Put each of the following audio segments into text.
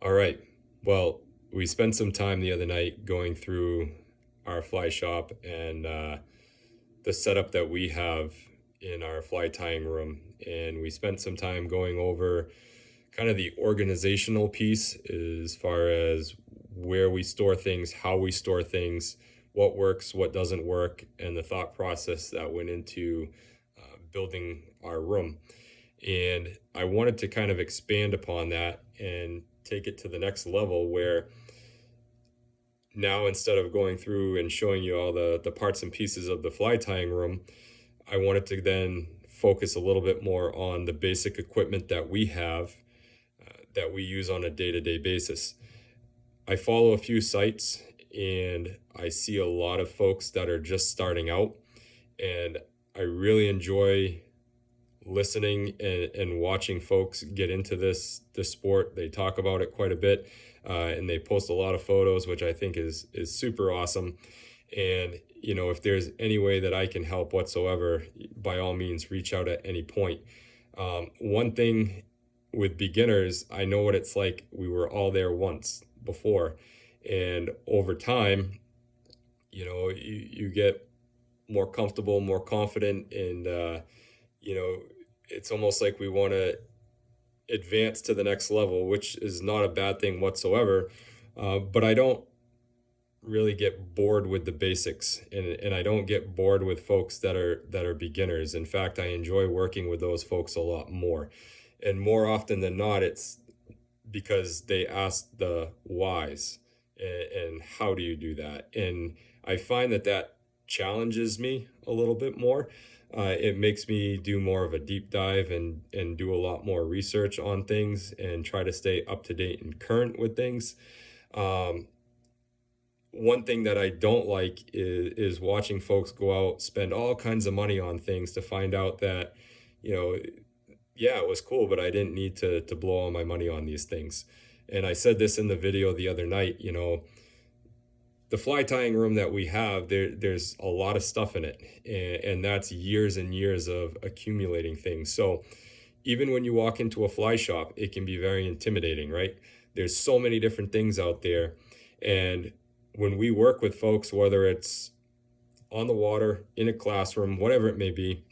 All right. Well, we spent some time the other night going through our fly shop and the setup that we have in our fly tying room. And we spent some time going over kind of the organizational piece as far as where we store things, how we store things, what works, what doesn't work, and the thought process that went into building our room. And I wanted to kind of expand upon that and take it to the next level where now instead of going through and showing you all the parts and pieces of the fly tying room, I wanted to then focus a little bit more on the basic equipment that we have that we use on a day-to-day basis. I follow a few sites and I see a lot of folks that are just starting out, and I really enjoy listening and watching folks get into this sport. They talk about it quite a bit, and they post a lot of photos, which I think is super awesome. And if there's any way that I can help whatsoever, by all means, reach out at any point. One thing with beginners, I know what it's like. We were all there once before, and over time, you get more comfortable, more confident, and it's almost like we want to advance to the next level, which is not a bad thing whatsoever. But I don't really get bored with the basics, and I don't get bored with folks that are beginners. In fact, I enjoy working with those folks a lot more. And more often than not, it's because they ask the whys and how do you do that? And I find that challenges me a little bit more. It makes me do more of a deep dive and do a lot more research on things and try to stay up to date and current with things. Um, One thing that I don't like is watching folks go out, spend all kinds of money on things to find out that, you know, yeah, it was cool, but I didn't need to blow all my money on these things. And I said this in the video the other night, the fly tying room that we have, there's a lot of stuff in it, and that's years and years of accumulating things. So even when you walk into a fly shop, it can be very intimidating, right? There's so many different things out there. And when we work with folks, whether it's on the water, in a classroom, whatever it may be,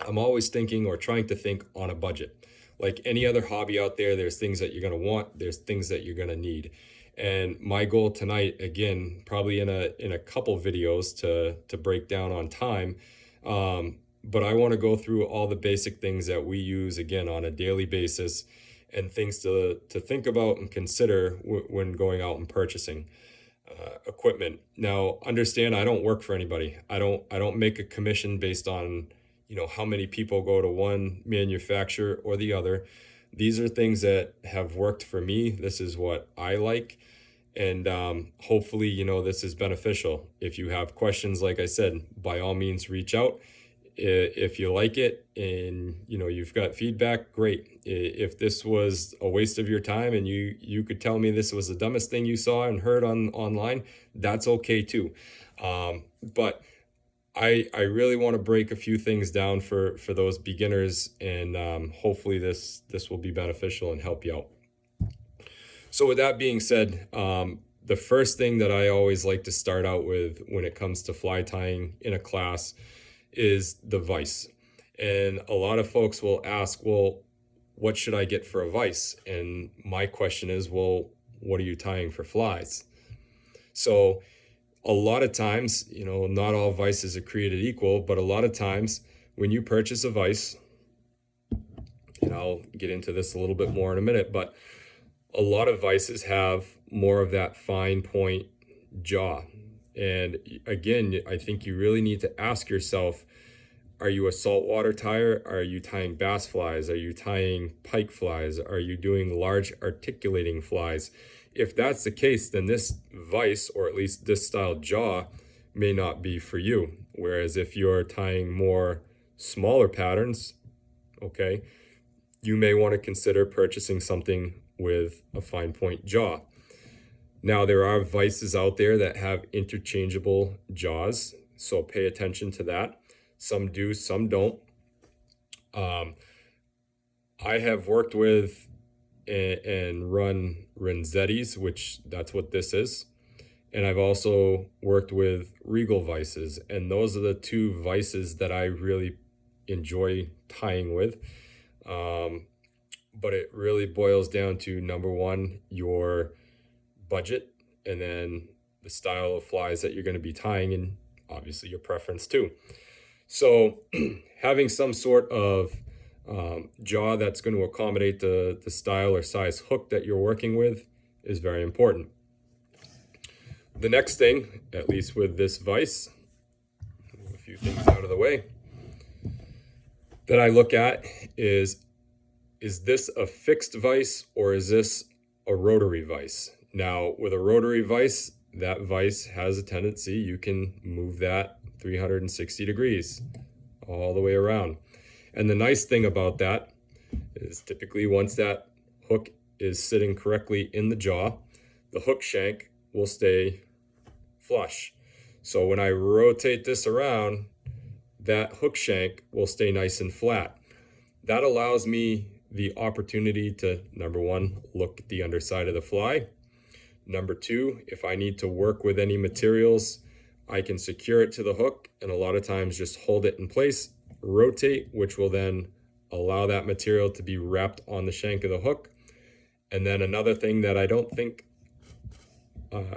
I'm always thinking or trying to think on a budget. Like any other hobby out there, there's things that you're going to want, there's things that you're going to need. And my goal tonight, again, probably in a couple videos to break down on time, but I want to go through all the basic things that we use again on a daily basis, and things to think about and consider when going out and purchasing equipment. Now, understand, I don't work for anybody. I don't make a commission based on how many people go to one manufacturer or the other. These are things that have worked for me. This is what I like. And hopefully, this is beneficial. If you have questions, like I said, by all means, reach out. If you like it and you've got feedback, great. If this was a waste of your time and you could tell me this was the dumbest thing you saw and heard online, that's okay too. But I really want to break a few things down for those beginners, and hopefully this will be beneficial and help you out. So with that being said, the first thing that I always like to start out with when it comes to fly tying in a class is the vise. And a lot of folks will ask, well, what should I get for a vise? And my question is, well, what are you tying for flies? So a lot of times, not all vices are created equal, but a lot of times when you purchase a vise, and I'll get into this a little bit more in a minute, but a lot of vices have more of that fine point jaw. And again, I think you really need to ask yourself, are you a saltwater tyer? Are you tying bass flies? Are you tying pike flies? Are you doing large articulating flies? If that's the case, then this vise, or at least this style jaw, may not be for you. Whereas if you're tying more smaller patterns, okay, you may want to consider purchasing something with a fine point jaw. Now, there are vices out there that have interchangeable jaws, so pay attention to that. Some do, some don't. I have worked with and run Renzetti's, which that's what this is. And I've also worked with Regal vices, and those are the two vices that I really enjoy tying with. Um, but it really boils down to number one, your budget, and then the style of flies that you're going to be tying, and obviously your preference too. So, having some sort of jaw that's going to accommodate the style or size hook that you're working with is very important. The next thing, at least with this vise, move a few things out of the way, that I look at is this a fixed vise or is this a rotary vise? Now, with a rotary vise, that vise has a tendency, you can move that 360 degrees all the way around. And the nice thing about that is typically once that hook is sitting correctly in the jaw, the hook shank will stay flush. So when I rotate this around, that hook shank will stay nice and flat. That allows me the opportunity to, number one, look at the underside of the fly. Number two, if I need to work with any materials, I can secure it to the hook and a lot of times just hold it in place, rotate, which will then allow that material to be wrapped on the shank of the hook. And then another thing that I don't think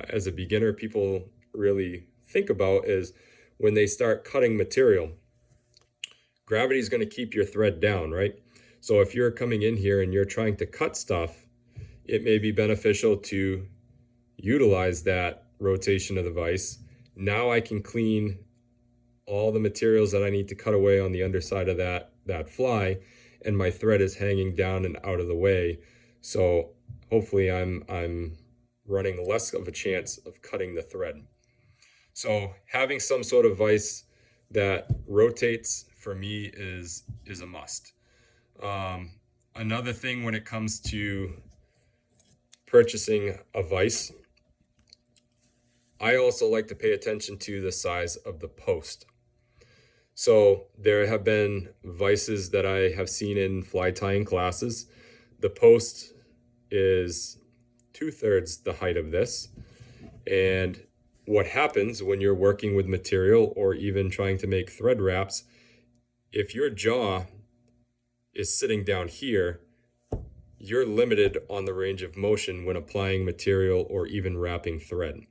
as a beginner people really think about is when they start cutting material, gravity is going to keep your thread down, right? So if you're coming in here and you're trying to cut stuff, it may be beneficial to utilize that rotation of the vise. Now I can clean all the materials that I need to cut away on the underside of that fly, and my thread is hanging down and out of the way. So hopefully I'm running less of a chance of cutting the thread. So having some sort of vise that rotates for me is a must. Another thing when it comes to purchasing a vise, I also like to pay attention to the size of the post. So there have been vices that I have seen in fly tying classes. The post is 2/3 the height of this. And what happens when you're working with material or even trying to make thread wraps, if your jaw is sitting down here, you're limited on the range of motion when applying material or even wrapping thread.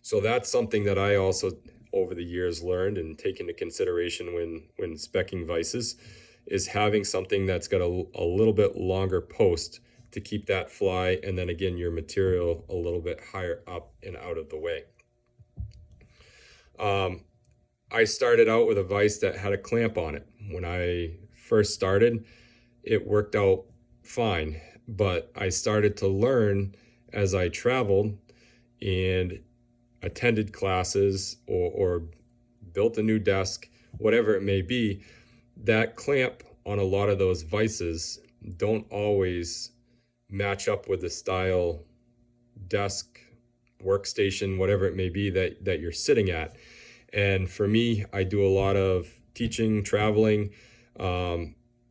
So that's something that I also over the years learned and take into consideration when speccing vices, is having something that's got a little bit longer post to keep that fly and then again your material a little bit higher up and out of the way. I started out with a vise that had a clamp on it. When I first started, it worked out fine, but I started to learn as I traveled and attended classes or built a new desk, whatever it may be, that clamp on a lot of those vices don't always match up with the style desk, workstation, whatever it may be that you're sitting at. And for me, I do a lot of teaching, traveling.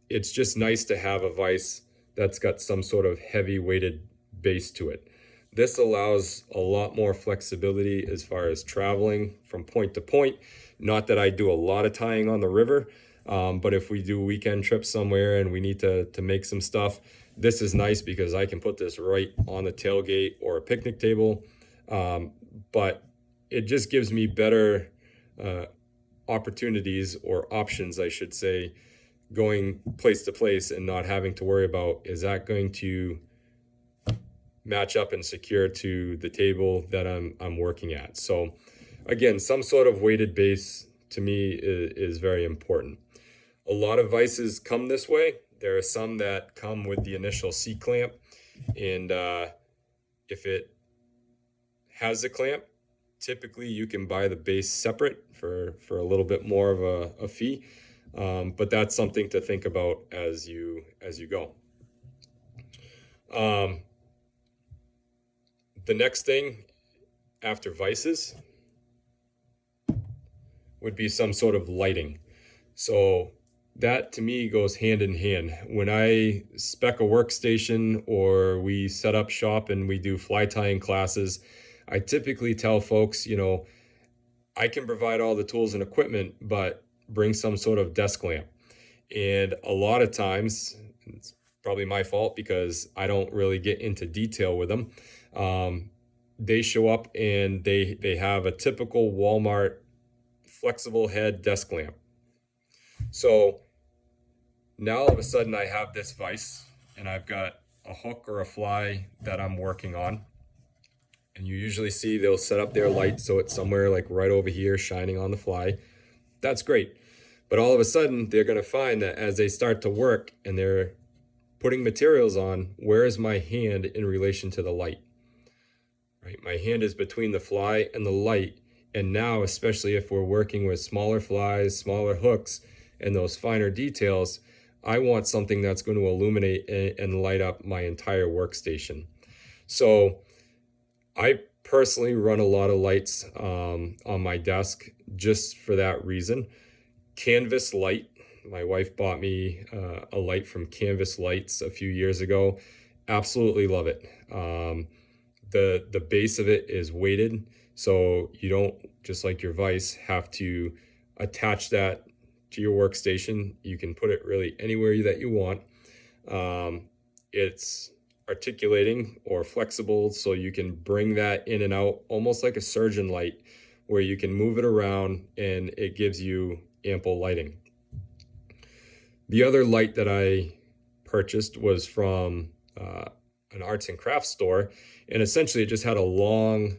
It's just nice to have a vise that's got some sort of heavy weighted base to it. This allows a lot more flexibility as far as traveling from point to point. Not that I do a lot of tying on the river, but if we do weekend trips somewhere and we need to make some stuff, this is nice because I can put this right on the tailgate or a picnic table. But it just gives me better opportunities or options, I should say, going place to place and not having to worry about, is that going to match up and secure to the table that I'm working at. So again, some sort of weighted base to me is very important. A lot of vices come this way. There are some that come with the initial C-clamp, and if it has a clamp, typically you can buy the base separate for a little bit more of a fee, but that's something to think about as you go. The next thing after vices would be some sort of lighting. So that to me goes hand in hand. When I spec a workstation or we set up shop and we do fly tying classes, I typically tell folks, I can provide all the tools and equipment, but bring some sort of desk lamp. And a lot of times, it's probably my fault because I don't really get into detail with them. Um, they show up and they have a typical Walmart flexible head desk lamp. So now all of a sudden I have this vise and I've got a hook or a fly that I'm working on. And you usually see they'll set up their light so it's somewhere like right over here shining on the fly. That's great. But all of a sudden they're going to find that as they start to work and they're putting materials on, where is my hand in relation to the light? Right? My hand is between the fly and the light. And now, especially if we're working with smaller flies, smaller hooks, and those finer details, I want something that's going to illuminate and light up my entire workstation. So I personally run a lot of lights on my desk just for that reason. Canvas light. My wife bought me a light from Canvas Lights a few years ago. Absolutely love it. The base of it is weighted, so you don't, just like your vise, have to attach that to your workstation. You can put it really anywhere that you want. It's articulating or flexible, so you can bring that in and out almost like a surgeon light, where you can move it around and it gives you ample lighting. The other light that I purchased was from an arts and crafts store, and essentially it just had a long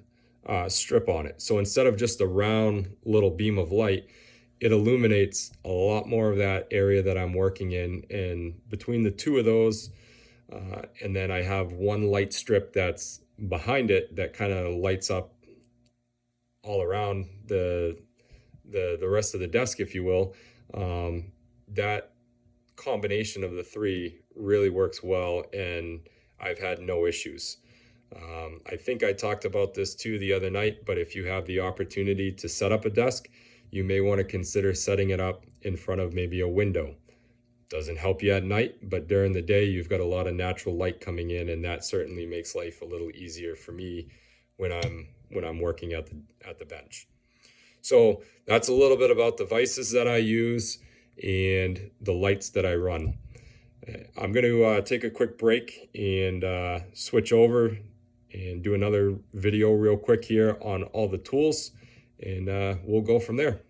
strip on it. So instead of just a round little beam of light, it illuminates a lot more of that area that I'm working in. And between the two of those, and then I have one light strip that's behind it that kind of lights up all around the rest of the desk, if you will. That combination of the three really works well, and I've had no issues. I think I talked about this too the other night, but if you have the opportunity to set up a desk, you may want to consider setting it up in front of maybe a window. Doesn't help you at night, but during the day you've got a lot of natural light coming in, and that certainly makes life a little easier for me when I'm working at the bench. So that's a little bit about the vices that I use and the lights that I run. I'm going to take a quick break and switch over and do another video real quick here on all the tools, and we'll go from there.